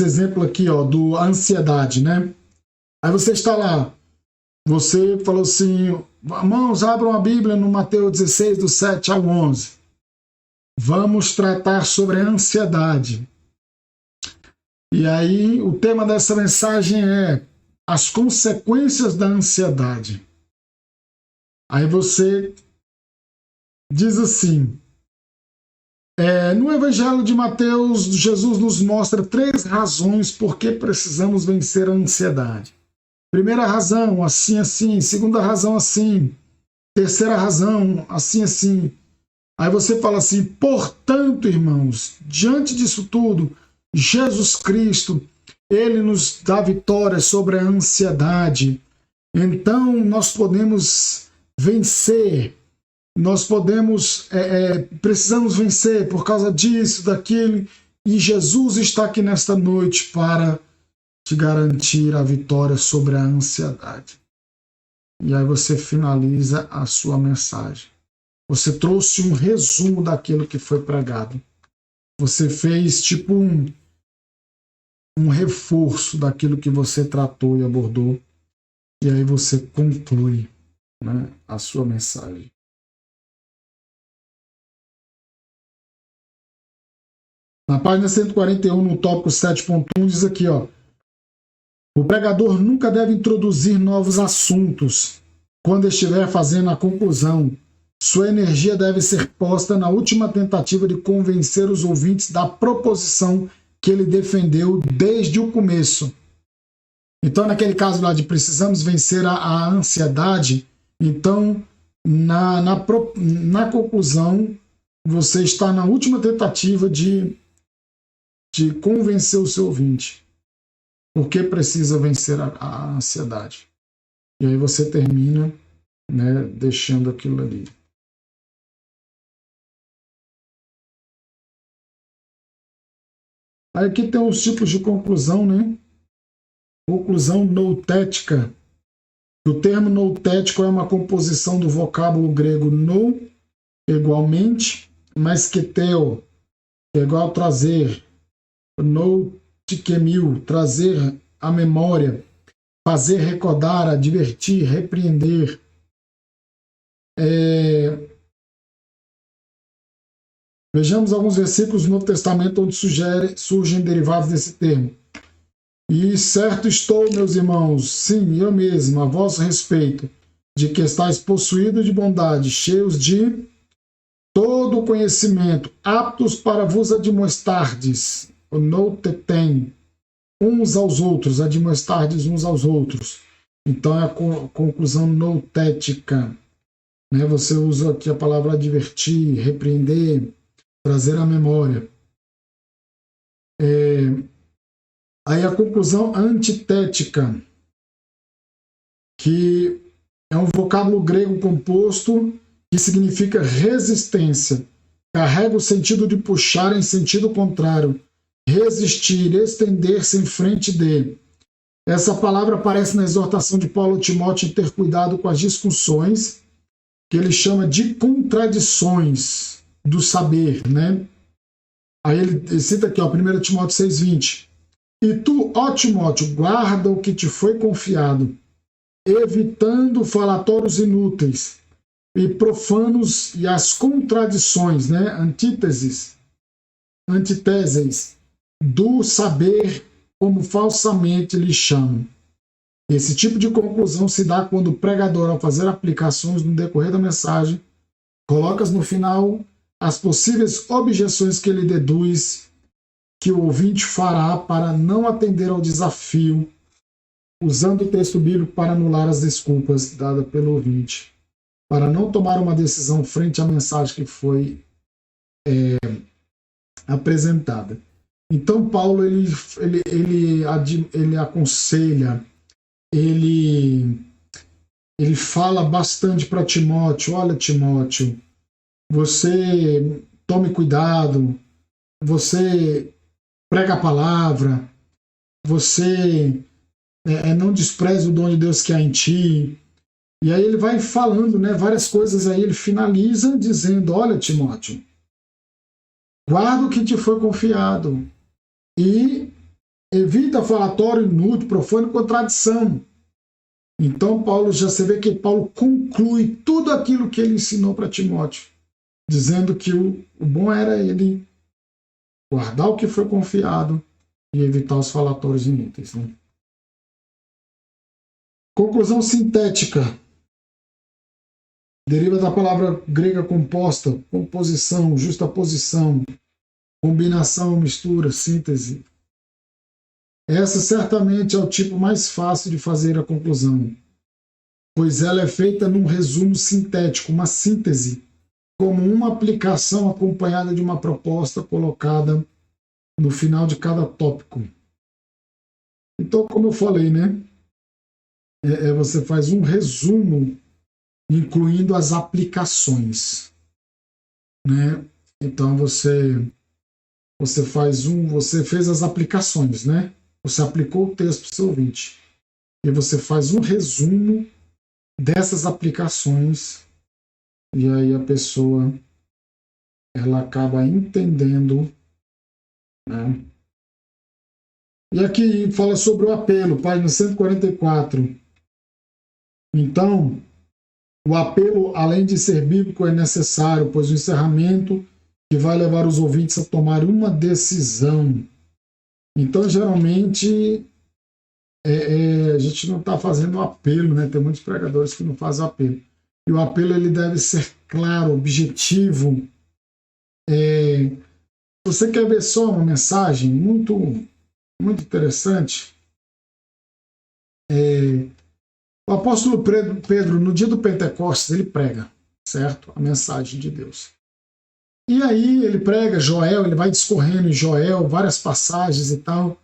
exemplo aqui, ó, do ansiedade, né? Aí você está lá, você falou assim, irmãos, abram a Bíblia no Mateus 16, do 7 ao 11. Vamos tratar sobre a ansiedade. E aí, o tema dessa mensagem é as consequências da ansiedade. Aí você diz assim, no Evangelho de Mateus, Jesus nos mostra 3 razões por que precisamos vencer a ansiedade. Primeira razão, assim, assim. Segunda razão, assim. Terceira razão, assim, assim. Aí você fala assim, portanto, irmãos, diante disso tudo, Jesus Cristo, ele nos dá vitória sobre a ansiedade. Então, nós podemos vencer. Nós precisamos vencer por causa disso, daquilo. E Jesus está aqui nesta noite para te garantir a vitória sobre a ansiedade. E aí você finaliza a sua mensagem. Você trouxe um resumo daquilo que foi pregado. Você fez tipo um reforço daquilo que você tratou e abordou. E aí você conclui, né, a sua mensagem. Na página 141, no tópico 7.1, diz aqui, ó, o pregador nunca deve introduzir novos assuntos quando estiver fazendo a conclusão. Sua energia deve ser posta na última tentativa de convencer os ouvintes da proposição que ele defendeu desde o começo. Então, naquele caso lá de precisamos vencer a ansiedade, então, na conclusão, você está na última tentativa de convencer o seu ouvinte. Por que precisa vencer a ansiedade? E aí você termina, né, deixando aquilo ali. Aí aqui tem os tipos de conclusão, né? Conclusão noutética. O termo noutético é uma composição do vocábulo grego nou, igualmente, mais que teo, que é igual a trazer, noutikemil, trazer à memória, fazer recordar, advertir, repreender. Vejamos alguns versículos no Novo Testamento onde surgem derivados desse termo. E certo estou, meus irmãos, sim, eu mesmo, a vosso respeito, de que estáis possuídos de bondade, cheios de todo o conhecimento, aptos para vos admoestardes, o notetem, uns aos outros, admoestardes uns aos outros. Então é a conclusão noutética. Né? Você usa aqui a palavra advertir, repreender, trazer à memória. Aí a conclusão antitética, que é um vocábulo grego composto que significa resistência. Carrega o sentido de puxar em sentido contrário, resistir, estender-se em frente dele. Essa palavra aparece na exortação de Paulo a Timóteo em ter cuidado com as discussões, que ele chama de contradições do saber, né? Aí ele cita aqui, ó, 1 Timóteo 6,20. E tu, ó Timóteo, guarda o que te foi confiado, evitando falatórios inúteis e profanos e as contradições, né? Antíteses do saber, como falsamente lhe chamam. Esse tipo de conclusão se dá quando o pregador, ao fazer aplicações no decorrer da mensagem, coloca no final as possíveis objeções que ele deduz que o ouvinte fará para não atender ao desafio, usando o texto bíblico para anular as desculpas dadas pelo ouvinte, para não tomar uma decisão frente à mensagem que foi apresentada. Então Paulo ele aconselha, ele fala bastante para Timóteo: olha, Timóteo, você tome cuidado, você prega a palavra, você não despreze o dom de Deus que há em ti. E aí ele vai falando, né, várias coisas, aí ele finaliza dizendo: olha, Timóteo, guarda o que te foi confiado e evita falatório inútil, profano e contradição. Então você vê que Paulo conclui tudo aquilo que ele ensinou para Timóteo, dizendo que o bom era ele guardar o que foi confiado e evitar os falatórios inúteis. Né? Conclusão sintética. Deriva da palavra grega composta, composição, justaposição, combinação, mistura, síntese. Essa certamente é o tipo mais fácil de fazer a conclusão, pois ela é feita num resumo sintético, uma síntese, como uma aplicação acompanhada de uma proposta colocada no final de cada tópico. Então, como eu falei, né? Você faz um resumo, incluindo as aplicações, né? Então você fez as aplicações, né? Você aplicou o texto para o seu ouvinte e você faz um resumo dessas aplicações e aí a pessoa ela acaba entendendo, né? E aqui fala sobre o apelo, página 144. Então, o apelo, além de ser bíblico, é necessário, pois o encerramento que vai levar os ouvintes a tomar uma decisão. Então, geralmente, a gente não está fazendo apelo, né? Tem muitos pregadores que não fazem apelo. E o apelo ele deve ser claro, objetivo. Você quer ver só uma mensagem muito, muito interessante? O apóstolo Pedro, no dia do Pentecostes, ele prega, certo? A mensagem de Deus. E aí ele prega Joel, ele vai discorrendo em Joel, várias passagens e tal.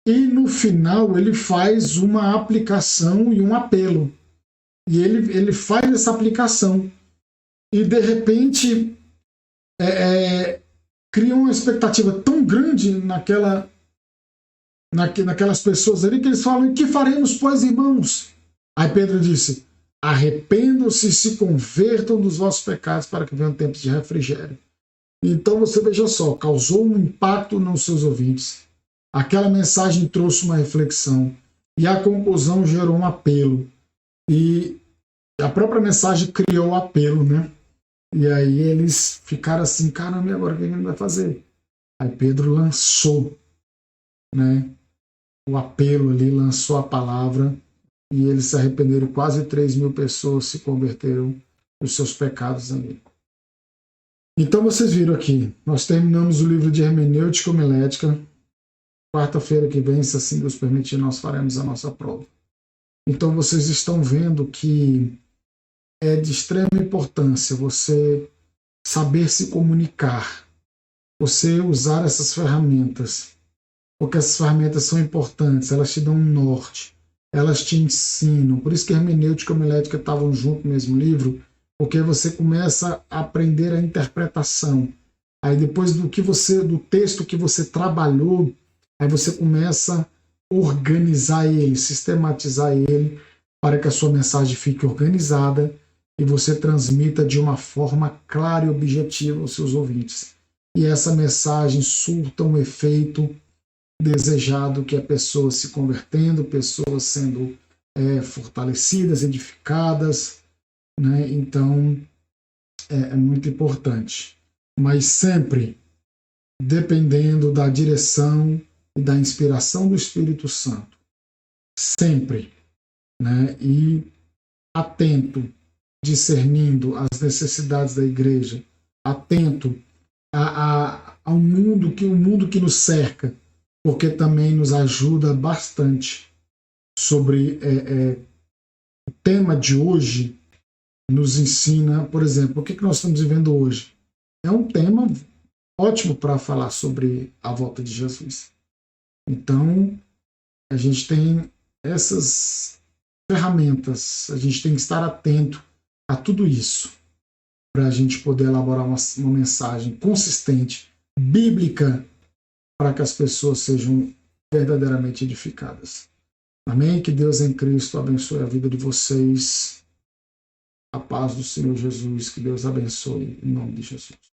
E no final ele faz uma aplicação e um apelo. E ele faz essa aplicação. E de repente cria uma expectativa tão grande naquelas pessoas ali que eles falam: que faremos, pois, irmãos? Aí Pedro disse: arrependam-se e se convertam dos vossos pecados para que venham tempos de refrigério. Então você veja só, causou um impacto nos seus ouvintes. Aquela mensagem trouxe uma reflexão e a conclusão gerou um apelo. E a própria mensagem criou o apelo, né? E aí eles ficaram assim: caramba, e agora o que a gente vai fazer? Aí Pedro lançou, né, o apelo ali, lançou a palavra e eles se arrependeram. Quase 3.000 pessoas se converteram dos seus pecados ali. Então vocês viram aqui, nós terminamos o livro de Hermenêutica Homilética. Quarta-feira que vem, se assim Deus permitir, nós faremos a nossa prova. Então vocês estão vendo que é de extrema importância você saber se comunicar, você usar essas ferramentas, porque essas ferramentas são importantes, elas te dão um norte, elas te ensinam. Por isso que hermenêutica e homilética estavam junto no mesmo livro, porque você começa a aprender a interpretação. Aí depois do texto que você trabalhou, aí você começa a organizar ele, sistematizar ele, para que a sua mensagem fique organizada e você transmita de uma forma clara e objetiva aos seus ouvintes. E essa mensagem surta um efeito desejado, que é pessoas se convertendo, pessoas sendo fortalecidas, edificadas, né? Então é muito importante. Mas sempre dependendo da direção e da inspiração do Espírito Santo. Sempre. Né? E atento, discernindo as necessidades da igreja, atento ao mundo que nos cerca, porque também nos ajuda bastante sobre o tema de hoje. Nos ensina, por exemplo, o que nós estamos vivendo hoje. É um tema ótimo para falar sobre a volta de Jesus. Então, a gente tem essas ferramentas, a gente tem que estar atento a tudo isso, para a gente poder elaborar uma mensagem consistente, bíblica, para que as pessoas sejam verdadeiramente edificadas. Amém? Que Deus em Cristo abençoe a vida de vocês. A paz do Senhor Jesus, que Deus abençoe, em nome de Jesus.